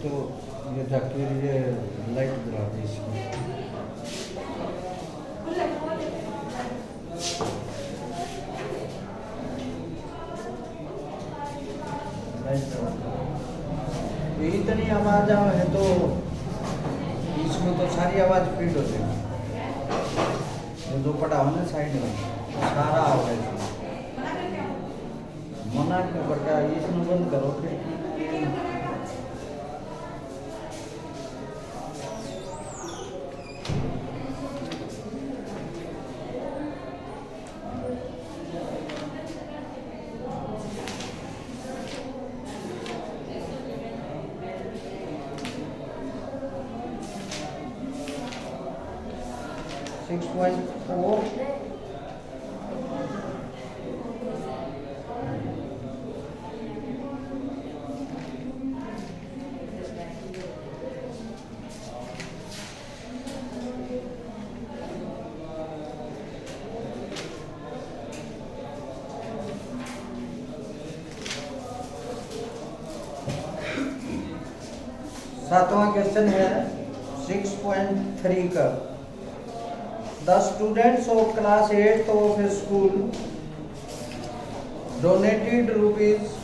तो ये जाके ये लाइट जला दी इसमें। ये इतनी आवाज है तो इसमें तो सारी आवाज फीड हो जाएगी। जो पड़ा हो ना साइड में सारा आवाज मना क्यों करता है, इसमें बंद करो फिर। सिक्स पॉइंट फोर सातवां क्वेश्चन है 6.3 का। The students of class 8th of a school donated rupees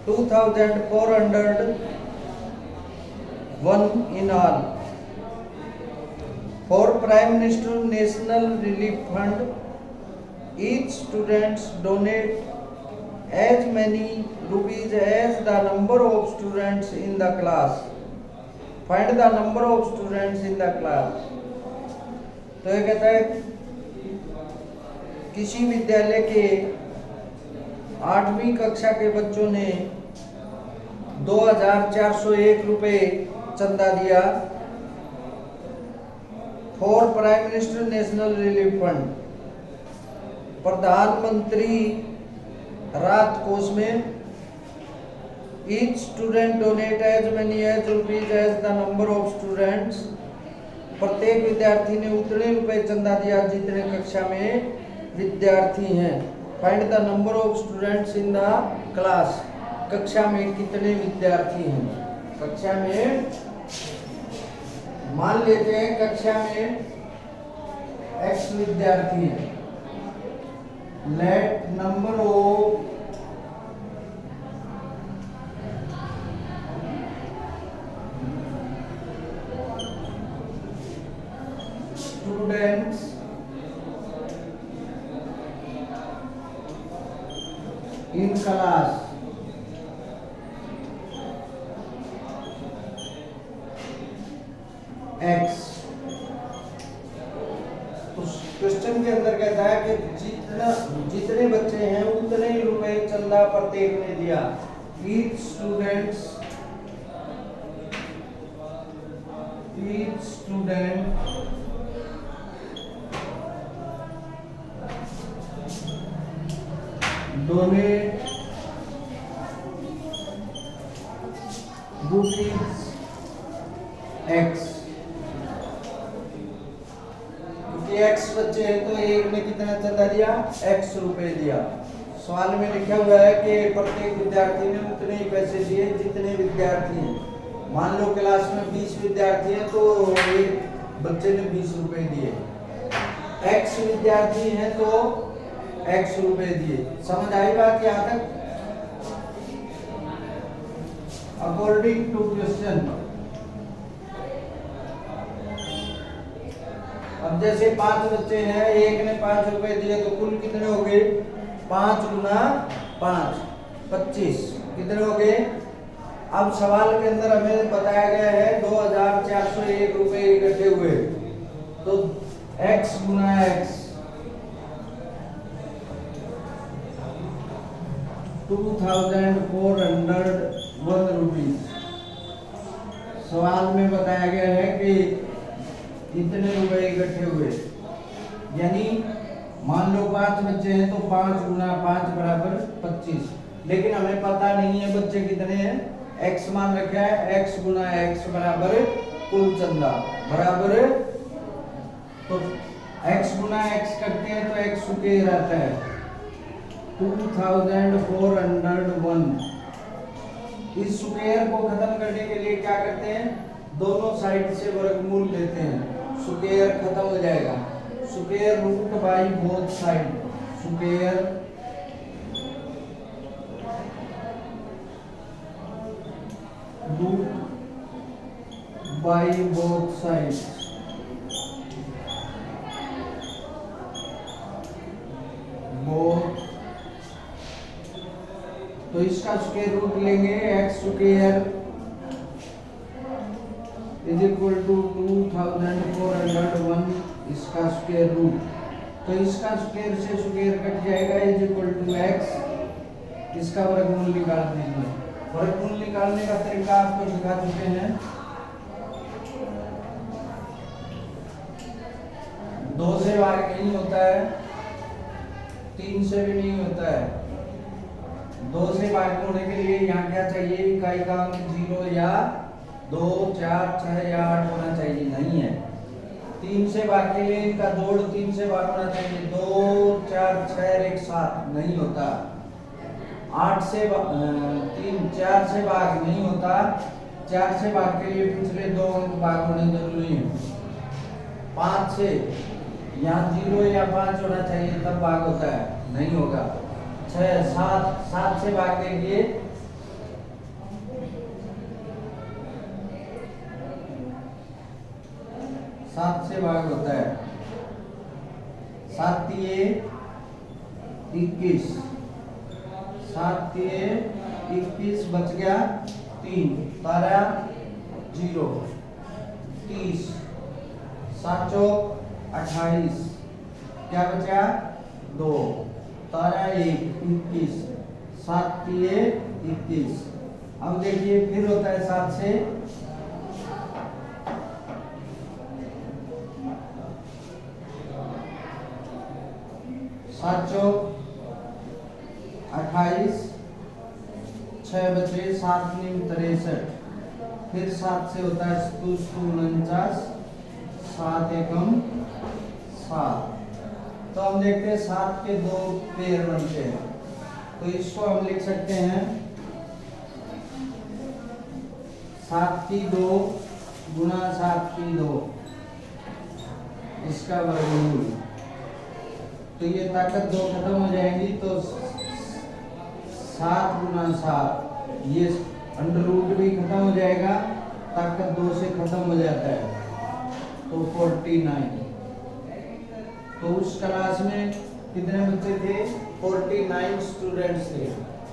2,401 in all for Prime Minister National Relief Fund. Each students donate as many rupees as the number of students in the class. Find the number of students in the class. तो ये कहता है किसी विद्यालय के 8वीं कक्षा के बच्चों ने 2,401 रुपए चंदा दिया for prime minister national relief fund, प्रधानमंत्री राहत कोष में। Each student donate as many as rupees as the number of students, प्रत्येक विद्यार्थी ने उतने रुपए चंदा दिया जितने कक्षा में विद्यार्थी हैं। Find the number of students in the class, कक्षा में कितने विद्यार्थी हैं। कक्षा में मान लेते हैं कक्षा में x विद्यार्थी हैं। Let number of students in class x। तो क्वेश्चन के अंदर कहता है कि जितने बच्चे हैं उतने ही रुपए चंदा प्रत्येक ने दिया। each student donate rupees x, क्योंकि x बच्चे हैं तो एक ने कितना चंदा दिया, x रुपए दिया। सवाल में लिखा हुआ है कि प्रत्येक विद्यार्थी ने उतने ही पैसे दिए जितने विद्यार्थी हैं। मान लो क्लास में 20 विद्यार्थी हैं तो एक बच्चे ने 20 रुपए दिए। x विद्यार्थी हैं तो x रुपए दिए। समझ आई बात यहाँ तक? अकॉर्डिंग टू क्वेश्चन, अब जैसे 5 बच्चे हैं, एक ने 5 रुपए दिए तो कुल कितने हो गए? 5 गुना 5 25 कितने हो गए? अब सवाल के अंदर हमें बताया गया है 2,401 रुपए इकट्ठे हुए, तो x गुना x 2,401 रुपीज। सवाल में बताया गया है कि इतने रुपए इकट्ठे हुए, यानी मान लो 5 बच्चे हैं तो 5 गुना 5 बराबर 25, लेकिन हमें पता नहीं है बच्चे कितने हैं। x मान रखा है, x गुना x बराबर कुल चंदा बराबर, तो x गुना x करते हैं तो x सुके रहता है 2,401 इस स्क्वायर को खत्म करने के लिए क्या करते हैं, दोनों साइड से वर्गमूल लेते हैं, स्क्वायर खत्म हो जाएगा। Square root by both side, square root by both side, both. तो इसका स्क्वायर रूट लेंगे, X square is equal to 2401, इसका स्क्वायर रूट। तो इसका स्क्वायर से स्क्वायर कट जाएगा, इज इक्वल टू एक्स, इसका वर्गमूल निकाल दीजिए। वर्गमूल निकालने का तरीका आपको सिखा चुके हैं। 2 से भाग नहीं होता है, 3 से भी नहीं होता है। 2 से भाग होने के लिए यहाँ क्या चाहिए, इकाई का अंक 0 या 2, 4, 6 या 8 होना चाहिए, नहीं है। 3 से भाग के लिए इनका जोड़ 3 से भाग होना चाहिए, 2, 4, 6 और 1 7, नहीं होता। 8 से 3, 4 से भाग नहीं होता। 4 से भाग के लिए पिछले 2 अंक भाग होने जरूरी है। 5 से यहाँ 0 या 5 होना चाहिए, तब भाग होता है, नहीं होगा। 6, 7 से भाग देंगे, 7 से भाग होता है। 7 तिये 21, 7 तिये 21 बच गया 3, 12 0, 30, 7 चौक 28, क्या बचा 2, 12 1 21, 7 तिये 21। अब देखिए फिर होता है 7 से 7 चौक 28, 6 बचे 7 नीम 63, फिर 7 से होता है 49, 7 एकम 7। तो हम देखते हैं 7 के 2 पेयर बनते हैं, तो इसको हम लिख सकते हैं 7 की 2 गुना 7 की 2, इसका वर्गमूल। तो ये ताकत 2 खत्म हो जाएंगी, तो 7 गुना 7, ये अंडर रूट भी खत्म हो जाएगा, ताकत 2 से खत्म हो जाता है, तो 49। तो उस क्लास में कितने बच्चे थे, 49 स्टूडेंट्स थे,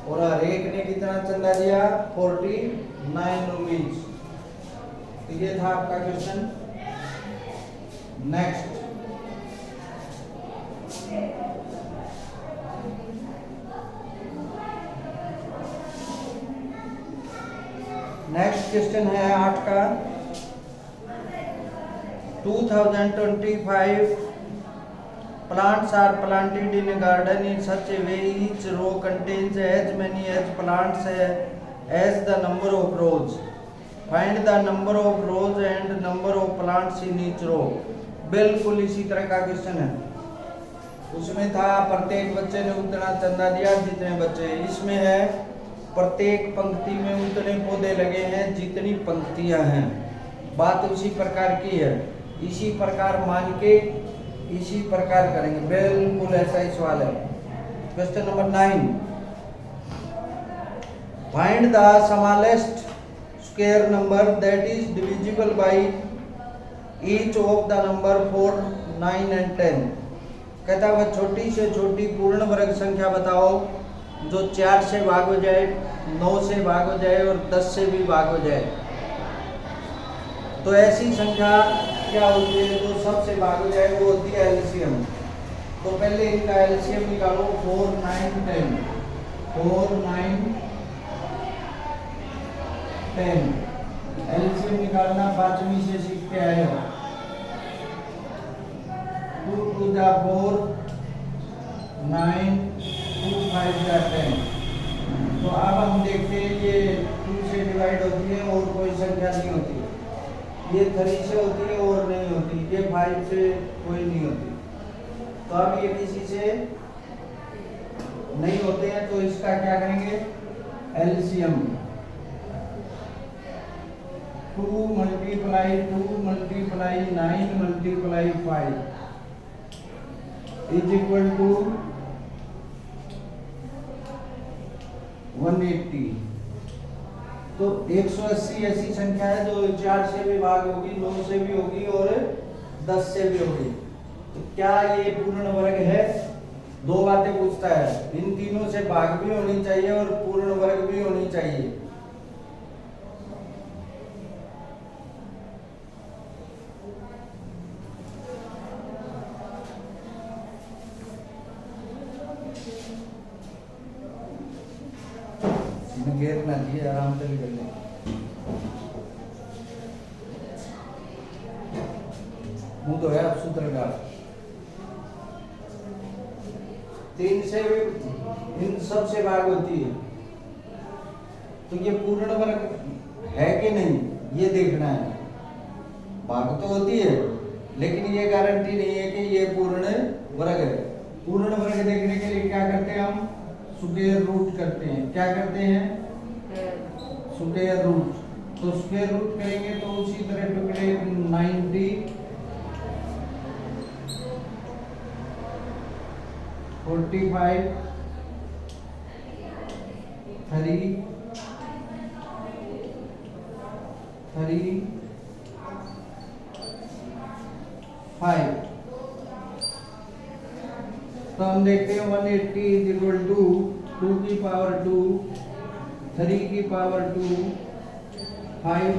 और हर एक ने कितना चंदा दिया, 49 रुपीज। तो ये था आपका क्वेश्चन। नेक्स्ट, क्वेश्चन है 8 का। 2025 plants are planted in a garden in such a way each row contains as many as plants as the number of rows. Find the number of rows and number of plants in each row. बिल्कुल इसी तरह का question है। उसमें था प्रत्येक बच्चे ने उतना चंदा दिया जितने बच्चे, इसमें है प्रत्येक पंक्ति में उतने पौधे लगे हैं जितनी पंक्तियां हैं। बात उसी प्रकार की है, इसी प्रकार मान के इसी प्रकार करेंगे, बिल्कुल ऐसा ही सवाल है। Question number 9, find the smallest square number that is divisible by each of the number 4, 9 and 10। कहता है छोटी से छोटी पूर्ण वर्ग संख्या बताओ जो 4 से भाग हो जाए, 9 से भाग हो जाए और 10 से भी भाग हो जाए। तो ऐसी संख्या क्या होती है जो सबसे भाग हो जाए, वो होती है एलसीएम। तो पहले इनका एलसीएम निकालो, 4, 9, 10, 4, 9, 10। एलसीएम निकालना 5वीं से सीख के आए हो। 2 2 जा 4, 9, 2 5 जा 10। तो अब हम देखते हैं ये 2 से डिवाइड होती है और कोई संख्या नहीं होती, ये 3 से होती है और नहीं होती, ये 5 से कोई नहीं होती। तो अब ये किसी से नहीं होते हैं, तो इसका क्या करेंगे, LCM. 2 multiply 2 multiply 9 multiply 5 is equal to 180। तो 180 ऐसी संख्या है जो 4 से भी भाग होगी, 9 से भी होगी और 10 से भी होगी। तो क्या ये पूर्ण वर्ग है? दो बातें पूछता है, इन तीनों से भाग भी होनी चाहिए और पूर्ण वर्ग भी होनी चाहिए। घेर ना दिए, आराम से कर ले। मुंह तो है अब सूत्र का। 3 से भी इन सब से भाग होती है, तो ये पूर्ण वर्ग है कि नहीं ये देखना है। भाग तो होती है लेकिन ये गारंटी नहीं है कि ये पूर्ण वर्ग है। पूर्ण वर्ग देखने के लिए क्या करते हैं हम? स्क्वायर रूट करते हैं। क्या करते हैं? Square root. तो स्क्वायर रूट करेंगे तो उसी तरह टुकड़े 90 45 3 5। तो हम देखते हैं 180 इज इक्वल टू 2 की पावर 2 3 की पावर 2 5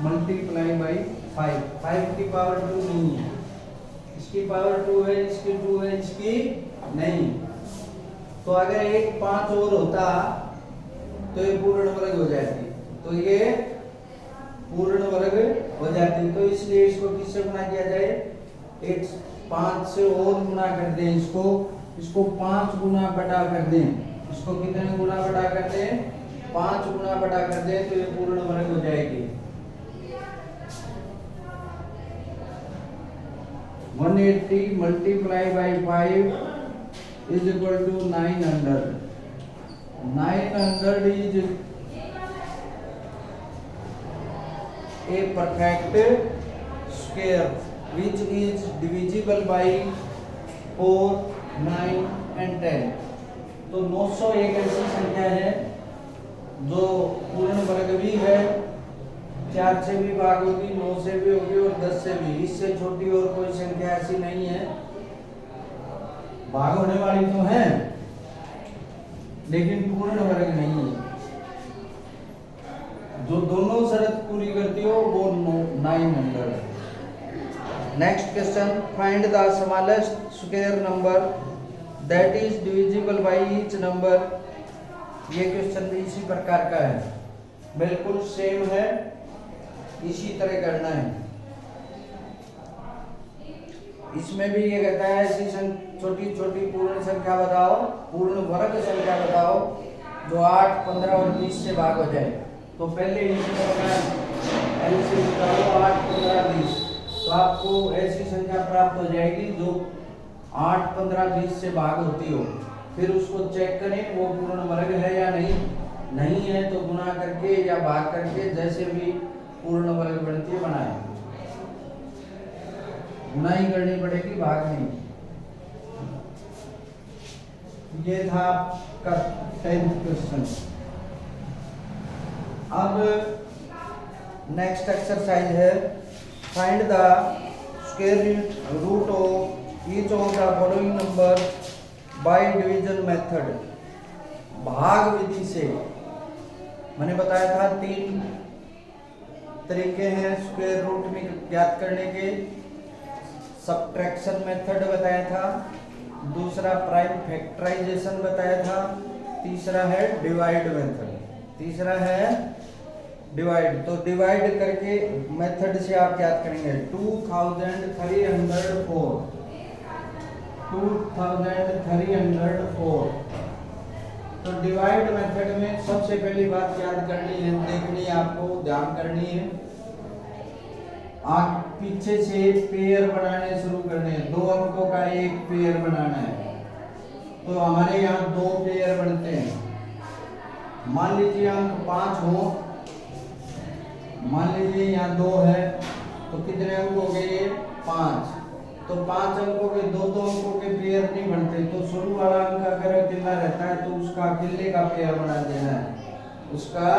मल्टीप्लाई बाई 5। 5 की पावर 2 नहीं है, इसकी पावर 2 है, इसकी 2 है, इसकी नहीं। तो अगर एक 5 और होता तो ये पूर्ण वर्ग हो जाती, तो ये पूर्ण वर्ग हो जाती। तो इसलिए इसको किससे गुणा किया जाए? एक 5 से और गुणा कर दें, इसको 5 गुना बटा कर दें। इसको कितने गुना बटा कर दें? 5 गुना बटा कर दें, तो ये पूर्ण वर्ग हो जाएगी। 180 multiply by 5 is equal to 900। 900 is a perfect square which is divisible by 4, 9 and 10। तो 900 एक ऐसी संख्या है जो पूर्ण वर्ग भी है, 4 से भी भाग होगी, 9 से भी होगी और 10 से भी। इससे छोटी और कोई संख्या ऐसी नहीं है। भाग होने वाली तो है लेकिन पूर्ण वर्ग नहीं है। जो दोनों शर्त पूरी करती हो वो 900 है। Next question, find the smallest square number that is divisible by each number. ये क्वेश्चन भी इसी प्रकार का है, बिल्कुल सेम है, इसी तरह करना है। इसमें भी ये कहता है ऐसी छोटी छोटी पूर्ण संख्या बताओ, पूर्ण वर्ग संख्या बताओ जो 8, 15 और 20 से भाग हो जाए। तो पहले एलसीएम निकालो 8, 15, 20। तो आपको ऐसी संख्या प्राप्त हो जाएगी जो 8, 15, 20 से भाग होती हो। फिर उसको चेक करें वो पूर्ण वर्ग है या नहीं है तो गुणा करके या भाग करके जैसे भी पूर्ण वर्ग बनती है बनाए। गुणा ही करनी पड़ेगी, भाग नहीं। ये था आपका 10th क्वेश्चन। अब नेक्स्ट एक्सरसाइज है, find the square root of each of the following number by division method. भाग विधि से मैंने बताया था 3 तरीके हैं स्क्वायर रूट में ज्ञात करने के। सब्ट्रैक्शन मेथड बताया था, दूसरा प्राइम फैक्टराइजेशन बताया था, तीसरा है डिवाइड मेथड। तीसरा है डिवाइड। तो डिवाइड करके मेथड से आप याद करेंगे 2304 तो डिवाइड मेथड में सबसे पहली बात याद करनी है, देखनी है, आपको ध्यान करनी है। आप पीछे से पेयर बनाने शुरू करने हैं। 2 अंकों का एक पेयर बनाना है। तो हमारे यहाँ 2 पेयर बनते हैं। मान लीजिए अंक 5 हो, मान लीजिए यहाँ 2 है तो कितने अंक हो गए? 5। तो 5 अंकों के दो अंकों के पेयर नहीं बनते, तो शुरू वाला अंक अगर अकेला रहता है तो उसका अकेले का पेयर बना देना है। उसका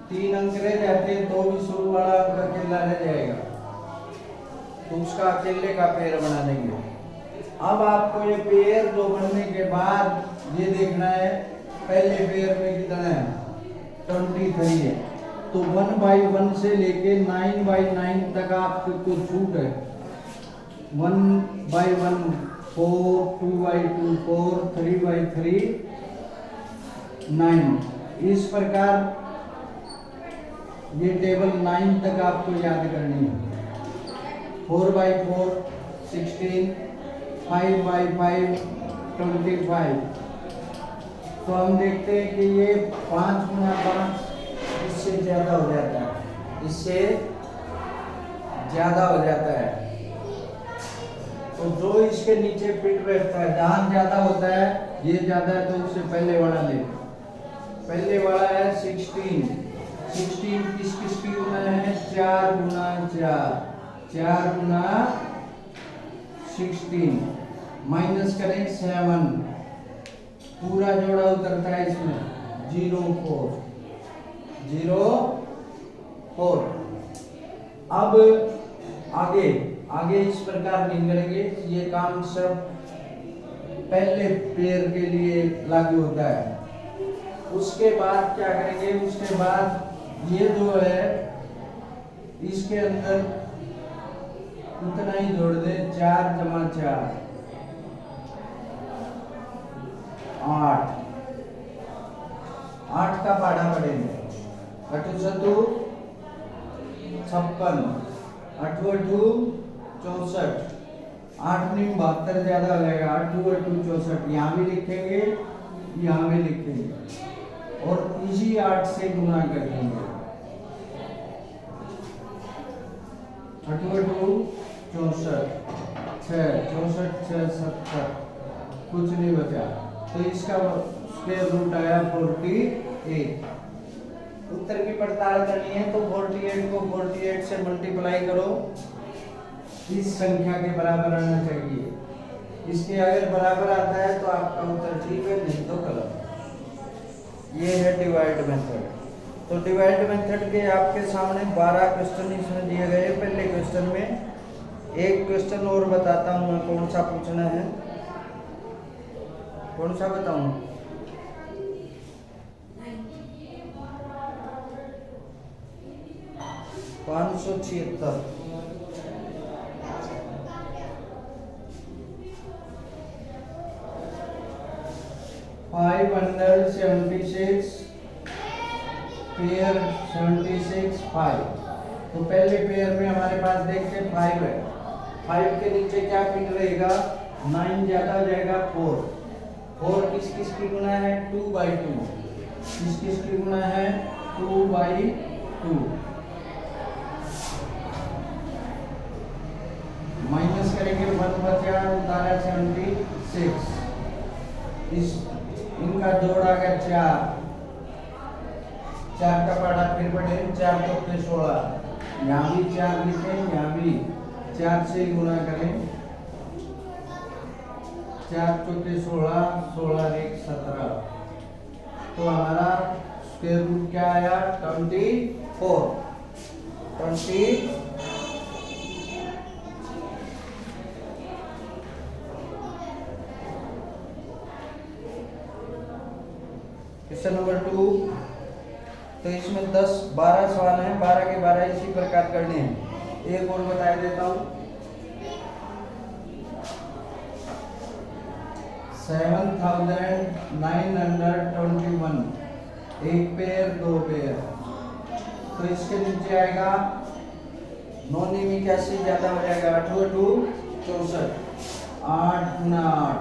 3 अंक रह जाते हैं तो भी शुरू वाला अंक अकेला रह जाएगा, तो उसका अकेले का पेयर बना देंगे। अब आपको ये पेयर जो बनने के बाद ये देखना है पहले पेयर में कितना है? 23 है। तो 1/1 से लेके 9/9 तक आपको छूट है। 1/1 4, 2/2 4, 3/3 9। इस प्रकार ये टेबल 9 तक आपको याद करनी है। 4/4 16, 5/5 25। तो हम देखते हैं कि ये 5 गुना 5 इससे ज्यादा हो जाता है, इससे ज्यादा हो जाता है। तो जो इसके नीचे फिट बैठता है, जहां ज्यादा होता है, ये ज्यादा है तो उससे पहले वाला ले। पहले वाला है 16। 16 किसकी गुना है? 4 गुना 4, 4 गुना 16 माइनस करें 7, पूरा जोड़ा उतरता है इसमें 0 4। अब आगे इस प्रकार नहीं करेंगे, ये काम सब पहले पेयर के लिए लागू होता है। उसके बाद क्या करेंगे? उसके बाद ये जो है इसके अंदर उतना ही जोड़ दे, 4 जमा 4 8। 8 का पाढ़ा पड़ेगा 8 सतु 56, 8 64, 8 नीम 72 ज्यादा हो जाएगा, 8 64। यहाँ भी लिखेंगे, यहाँ भी लिखेंगे और इसी 8 से गुना कर देंगे। 8 64, 64 6 70, कुछ नहीं बचा, तो इसका स्क्वायर रूट आया 48। उत्तर की पड़ताल करनी है तो 48 को 48 से मल्टीप्लाई करो, इस संख्या के बराबर आना चाहिए। इसके अगर बराबर आता है तो आपका उत्तर ठीक है, नहीं तो गलत। ये है डिवाइड मेथड। तो डिवाइड मेथड के आपके सामने 12 क्वेश्चन इसमें दिए गए। पहले क्वेश्चन में एक क्वेश्चन और बताता हूँ मैं, कौन सा पूछना है, कौन सा बताऊं? 576। 576 पेयर 76 5। तो पहले पेयर में हमारे पास देखते 5 है, 5 के नीचे क्या फिट रहेगा? 9 ज्यादा हो जाएगा 4। 4 किसकी गुना है? 2/2। किसकी गुना है? 2/2। माइनस करेंगे 1 बचा, उतारा 76। इस इनका जोड़ आ गया 4। 4 का पाड़ा फिर बढ़े, 4 तो 16। यहाँ भी 4 लिखें, यहाँ भी 4 से गुना करें, 4 चौके 16, 16 एक 17। तो हमारा स्क्वायर रूट क्या आया? 24। 20। Question number 2। तो इसमें 12 सवाल हैं, 12 के 12 इसी प्रकार करने हैं। एक और बता देता हूँ, 7921। एक पेयर, दो पेयर, तो इसके नीचे आएगा 9 नीम 81 ज्यादा हो जाएगा, 8 64। 8 गुना 8,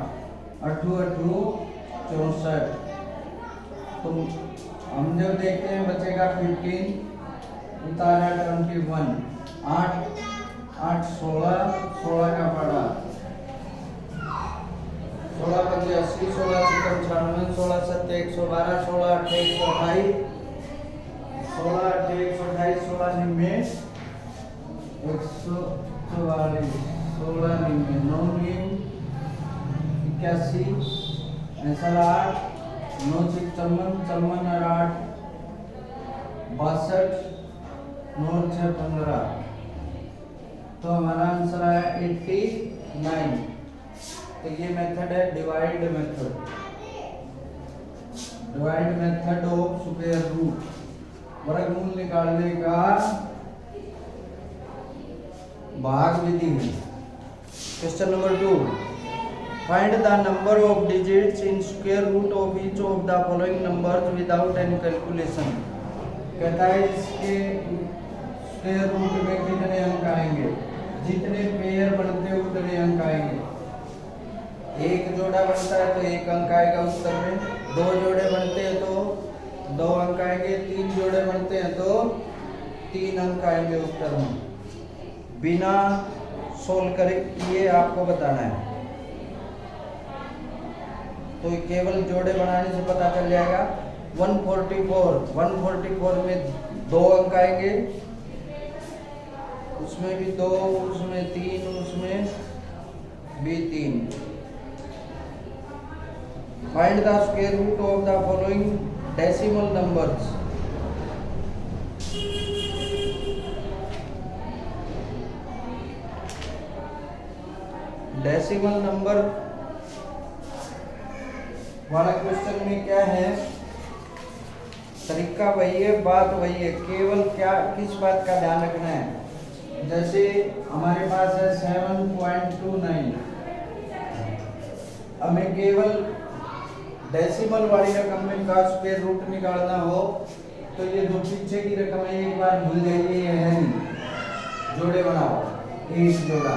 8 64। तो हम जब देखते हैं बचेगा 15, उतारा 21। 8 8 16, 16 का पड़ा 16 5 80, 16 6 95, 16 7 112, 16 8 128, 16 8 128, 16 16 निन्मे 9 निन्म 81 ऐसा 8 9 6 54 और 8 62 9 6 15। तो हमारा आंसर आया 89। तो ये मेथड है divide method of square root, वर्गमूल निकालने का भाग विधि। Question number 2, find the number of digits in square root of each of the following numbers without any calculation. कहता है इसके स्क्वायर रूट में कितने अंक आएंगे, जितने पेयर बनते हैं उतने अंक आएंगे। एक जोड़ा बनता है तो एक अंक आएगा उत्तर में, 2 जोड़े बनते हैं तो 2 अंक आएंगे, 3 जोड़े बनते हैं तो 3 अंक आएंगे उत्तर में। बिना सोल्व करे ये आपको बताना है। तो केवल जोड़े बनाने से पता चल जाएगा। 144 में 2 अंक आएंगे, उसमें भी 2, उसमें 3, उसमें भी 3। Find the square root of the following decimal numbers. Decimal number वाला क्वेश्चन में क्या है, तरीका वही है, बात वही है, केवल क्या किस बात का ध्यान रखना है। जैसे हमारे पास है 7.29, हमें केवल डेसिमल वाली रकम में का स्क्वायर रूट निकालना हो तो ये जो पीछे की रकम है एक बार भूल जाइए, ये है नहीं, जोड़े बनाओ, एक जोड़ा।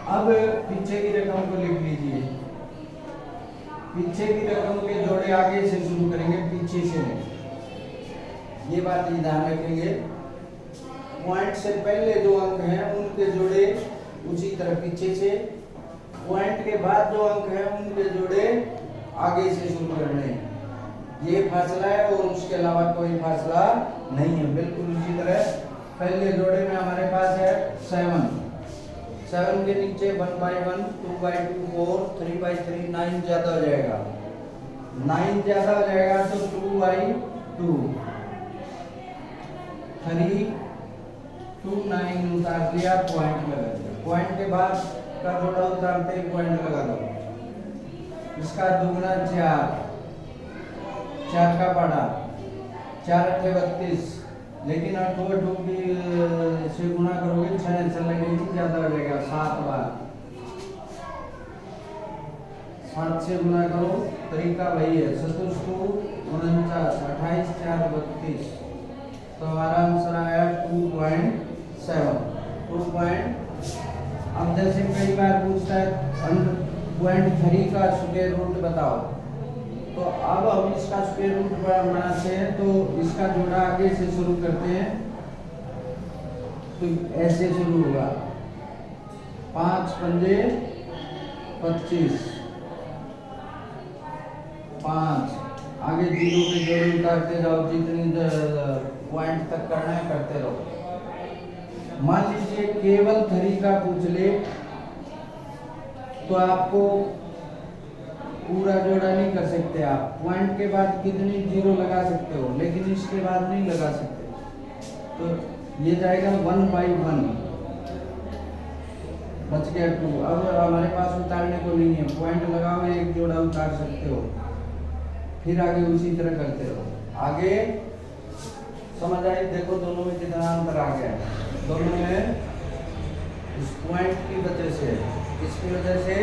अब पीछे की रकम को लिख लीजिए, पीछे की रकम के जोड़े आगे से शुरू करेंगे, पीछे से नहीं। ये बात ध्यान रखेंगे। पॉइंट से पहले जो अंक हैं उनके जोड़े उसी तरह पीछे से, पॉइंट के बाद जो अंक हैं उनके जोड़े आगे से शुरू करने हैं। ये फासला है और उसके अलावा कोई फासला नहीं है, बिल्कुल उसी तरह। पहले जोड़े में हमारे पास है 7 के नीचे 1/1 2/2 4 3/3 9 ज्यादा हो जाएगा, 9 ज्यादा हो जाएगा तो 2/2 3 2 9 उतार दिया, पॉइंट लगा दिया। पॉइंट के बाद का जोड़ा उतारते ही पॉइंट लगा दो। इसका दुगना 4 का पड़ा 4 8 32, लेकिन 8 और 2 से गुणा करोगे 6 लगेगी, ज्यादा हो जाएगा 7 बार। 7 से गुणा करो, तरीका वही है, 49 28 4 32। तो हमारा आंसर आया 2.7। अब जैसे कई बार पूछता है 0.3 का स्क्वायर रूट बताओ, तो अब हम इसका स्क्वायर रूट बनाते हैं। तो इसका जोड़ा आगे से शुरू करते हैं, तो ऐसे शुरू होगा 5 पंजे 25, 5 आगे 0 के जोड़े उतारते जाओ, जितनी पॉइंट तक करना है करते रहो। मान लीजिए केवल 3 का पूछ ले तो आपको पूरा जोड़ा नहीं कर सकते आप, पॉइंट के बाद कितनी 0 लगा सकते हो, लेकिन इसके बाद नहीं लगा सकते। तो ये जाएगा 1/1, बच गया 2। अब हमारे पास उतारने को नहीं है, पॉइंट लगाओ, एक जोड़ा उतार सकते हो, फिर आगे उसी तरह करते रहो। आगे समझ आई? देखो दोनों में कितना अंतर आ गया है। दोनों में इस पॉइंट की वजह से, इसकी वजह से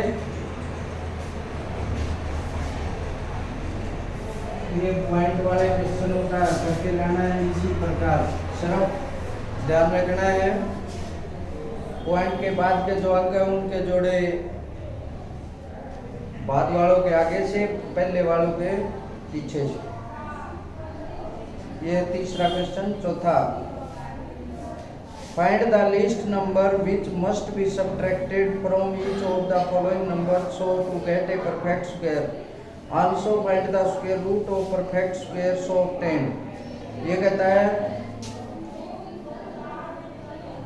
ये पॉइंट वाले क्वेश्चनों का करके लाना है। इसी प्रकार सिर्फ ध्यान रखना है, पॉइंट के बाद के जो अंक है उनके जोड़े बाद वालों के आगे से, पहले वालों के पीछे से। ये तीसरा क्वेश्चन। चौथा, find the least number which must be subtracted from each of the following number so to get a perfect square. Also find the square root of perfect square so 10। ये कहता है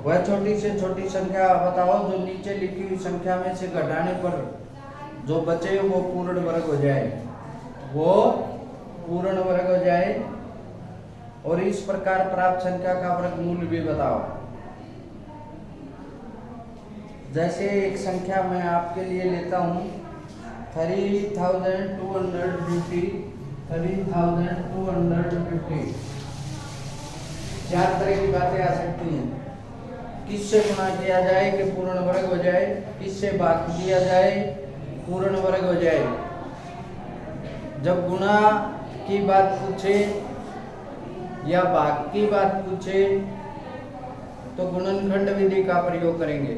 वह छोटी से छोटी संख्या बताओ जो नीचे लिखी हुई संख्या में से घटाने पर जो बचे वो पूर्ण वर्ग हो जाए, वो पूर्ण वर्ग हो जाए। और इस प्रकार प्राप्त संख्या का वर्गमूल भी बताओ। जैसे एक संख्या मैं आपके लिए लेता हूँ 3250, 3250। चार तरह की बातें आ सकती हैं। किससे गुणा किया जाए कि पूर्ण वर्ग हो जाए, किससे भाग किया जाए पूर्ण वर्ग हो जाए। जब गुणा की बात पूछे या भाग की बात पूछे तो गुणनखंड विधि का प्रयोग करेंगे,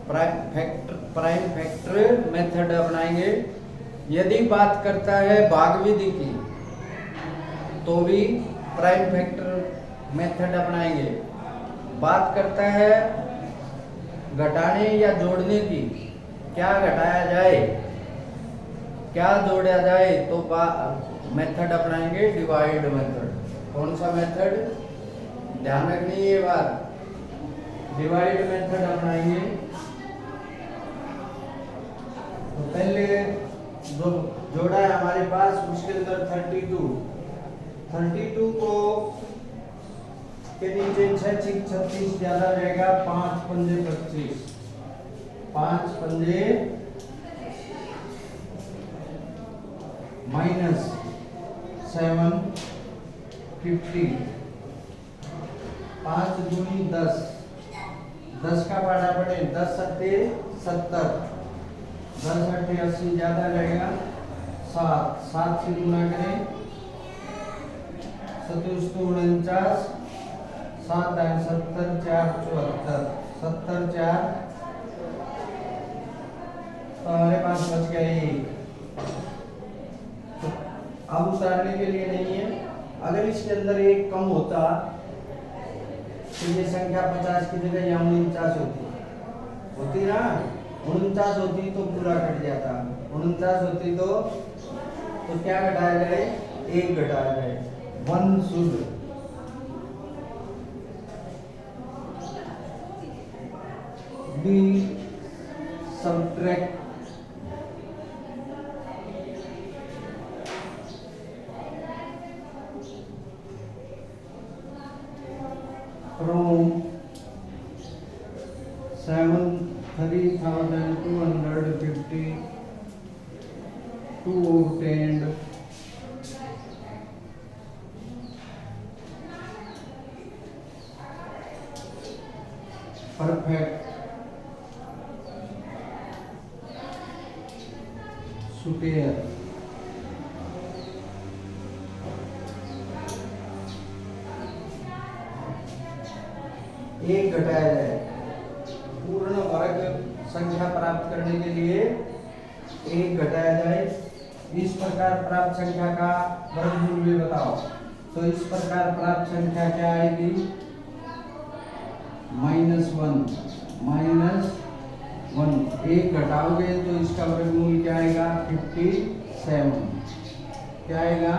प्राइम फैक्टर मेथड अपनाएंगे। यदि बात करता है भाग विधि की तो भी प्राइम फैक्टर मेथड अपनाएंगे। बात करता है घटाने या जोड़ने की, क्या घटाया जाए क्या जोड़ा जाए, तो मेथड अपनाएंगे डिवाइड मेथड। कौन सा मेथड, ध्यान रखनी ये बात, डिवाइड मेथड अपनाएंगे। तो पहले जो जोड़ा है हमारे पास उसके अंदर 32 को के नीचे 6 36 ज्यादा रहेगा, 5 पंजे 25, 5 पंजे माइनस 7 50, 5 दूनी 10, 10 का पाड़ा पड़े 10 सत्ते 70, 10 अट्ठे 80 ज्यादा रहेगा 7, 7 से गुना करें 47 7 70 4 74, 70 4 तो हमारे पास बच गया 1। अब उतारने के लिए नहीं है। अगर इसके अंदर एक कम होता तो ये संख्या 50 की जगह या 49 होती ना, 49 होती तो पूरा कट जाता, 49 होती तो क्या घटाया जाए, 1 घटाया जाए। 1 should be subtract from 3250 to obtained perfect square। एक घटाया जाए, पूर्ण वर्ग संख्या प्राप्त करने के लिए एक घटाया जाए। इस प्रकार प्राप्त संख्या का वर्गमूल भी बताओ। तो इस प्रकार प्राप्त संख्या क्या आएगी, -1, एक घटाओगे तो इसका वर्गमूल क्या आएगा 57। क्या आएगा,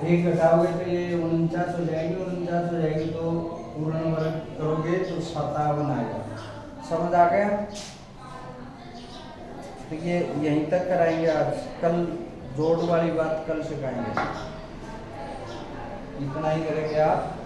एक घटाओगे तो ये 49 हो जाएगी, 49 हो जाएगी तो पूर्ण वर्ग करोगे तो 57 आएगा। समझ आ गया। तो ये यहीं तक कराएंगे आज, कल जोड़ वाली बात कल सिखाएंगे। इतना ही करेंगे आप।